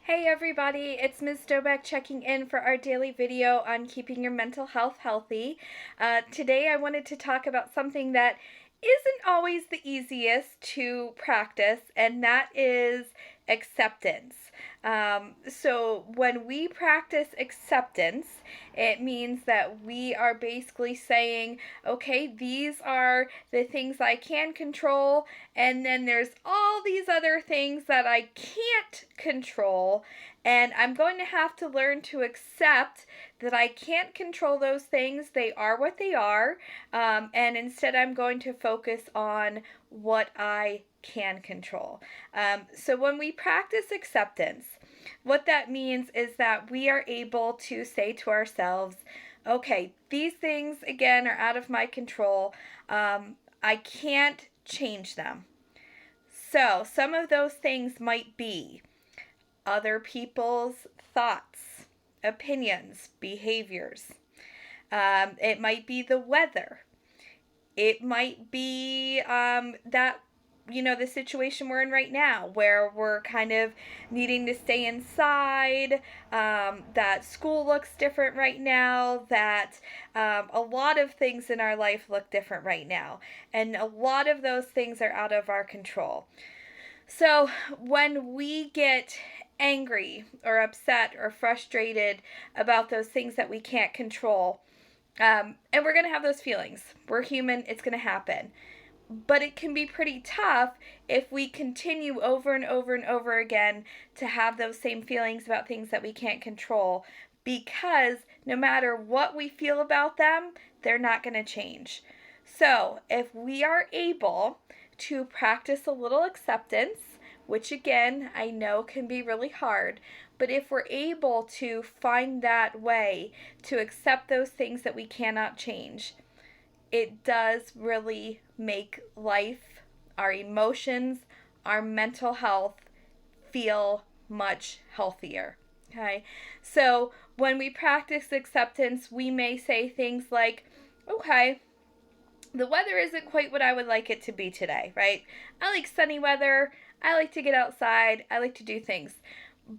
Hey everybody, it's Ms. Dobeck checking in for our daily video on keeping your mental health healthy. Today I wanted to talk about something that isn't always the easiest to practice, and that is acceptance. So when we practice acceptance, it means that we are basically saying, okay, these are the things I can control, and then there's all these other things that I can't control, and I'm going to have to learn to accept that I can't control those things. They are what they are, and instead I'm going to focus on what I can control. So when we practice acceptance, what that means is that we are able to say to ourselves, okay, these things again are out of my control. I can't change them. So some of those things might be other people's thoughts, opinions, behaviors. It might be the weather. It might be the situation we're in right now where we're kind of needing to stay inside, that school looks different right now, that a lot of things in our life look different right now. And a lot of those things are out of our control. So when we get angry or upset or frustrated about those things that we can't control, and we're going to have those feelings. We're human, it's going to happen. But it can be pretty tough if we continue over and over and over again to have those same feelings about things that we can't control, because no matter what we feel about them, they're not going to change. So if we are able to practice a little acceptance, which again I know can be really hard, but if we're able to find that way to accept those things that we cannot change, it does really make life, our emotions, our mental health feel much healthier. Okay, so when we practice acceptance, we may say things like, okay, the weather isn't quite what I would like it to be today, right? I like sunny weather. I like to get outside. I like to do things.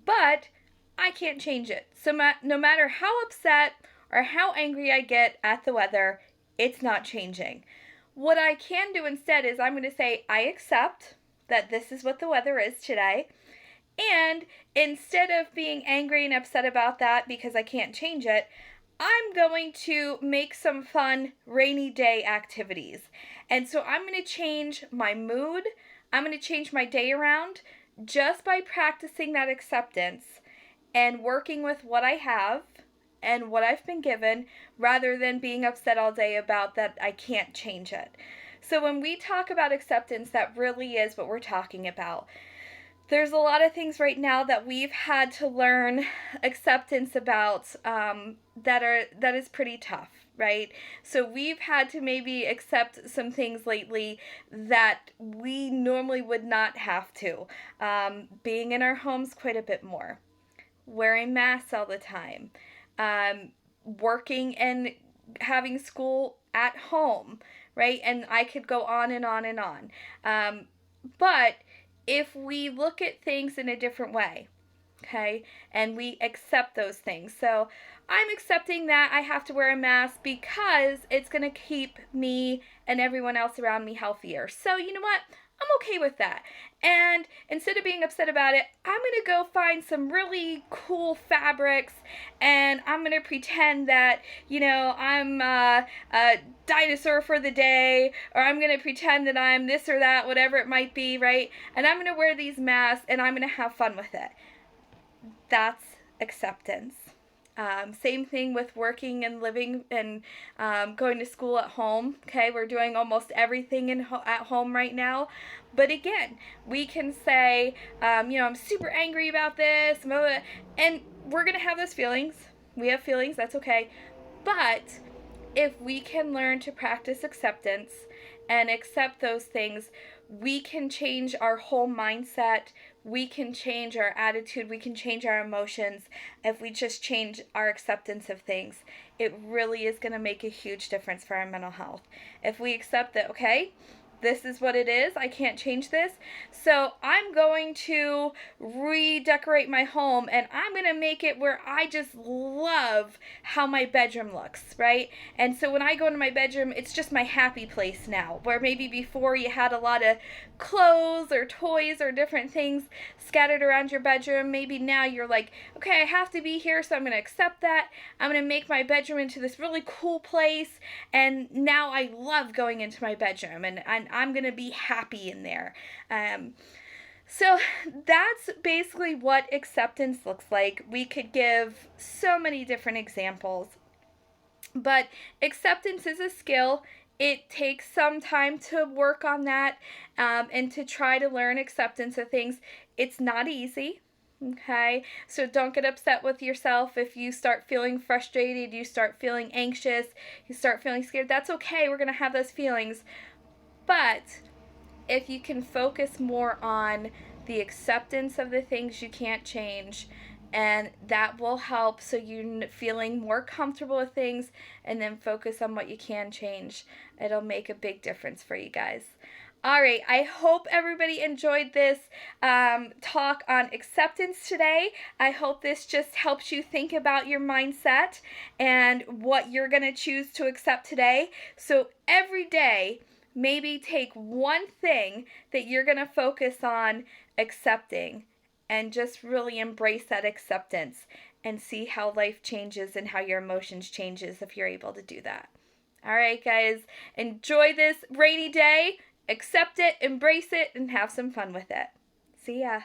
But I can't change it. So no matter how upset or how angry I get at the weather, it's not changing. What I can do instead is I'm going to say, I accept that this is what the weather is today. And instead of being angry and upset about that because I can't change it, I'm going to make some fun rainy day activities. And so I'm going to change my mood. I'm going to change my day around just by practicing that acceptance and working with what I have and what I've been given, rather than being upset all day about that I can't change it. So when we talk about acceptance, that really is what we're talking about. There's a lot of things right now that we've had to learn acceptance about, that is pretty tough, right? So we've had to maybe accept some things lately that we normally would not have to. Being in our homes quite a bit more, wearing masks all the time, working and having school at home, right? And I could go on and on and on. But if we look at things in a different way, okay, and we accept those things. So I'm accepting that I have to wear a mask because it's going to keep me and everyone else around me healthier. So you know what? I'm okay with that. And instead of being upset about it, I'm going to go find some really cool fabrics, and I'm going to pretend that, I'm a dinosaur for the day, or I'm going to pretend that I'm this or that, whatever it might be, right? And I'm going to wear these masks, and I'm going to have fun with it. That's acceptance. Same thing with working and living and going to school at home. Okay, we're doing almost everything at home right now. But again, we can say, I'm super angry about this, and we're going to have those feelings. We have feelings, that's okay. But if we can learn to practice acceptance and accept those things, we can change our whole mindset. We can change our attitude. We can change our emotions. If we just change our acceptance of things, it really is going to make a huge difference for our mental health. If we accept that, okay, this is what it is. I can't change this. So I'm going to redecorate my home, and I'm going to make it where I just love how my bedroom looks, right? And so when I go into my bedroom, it's just my happy place now, where maybe before you had a lot of clothes or toys or different things scattered around your bedroom. Maybe now you're like, okay, I have to be here, so I'm going to accept that. I'm going to make my bedroom into this really cool place, and now I love going into my bedroom, and I'm going to be happy in there. So that's basically what acceptance looks like. We could give so many different examples, but acceptance is a skill. It takes some time to work on that, and to try to learn acceptance of things. It's not easy. Okay, so don't get upset with yourself if you start feeling frustrated, you start feeling anxious, you start feeling scared. That's okay. We're going to have those feelings. But if you can focus more on the acceptance of the things you can't change, and that will help, so you're feeling more comfortable with things, and then focus on what you can change, it'll make a big difference for you guys. All right, I hope everybody enjoyed this talk on acceptance today. I hope this just helps you think about your mindset and what you're going to choose to accept today. So every day, maybe take one thing that you're going to focus on accepting, and just really embrace that acceptance, and see how life changes and how your emotions changes if you're able to do that. All right, guys, enjoy this rainy day. Accept it, embrace it, and have some fun with it. See ya.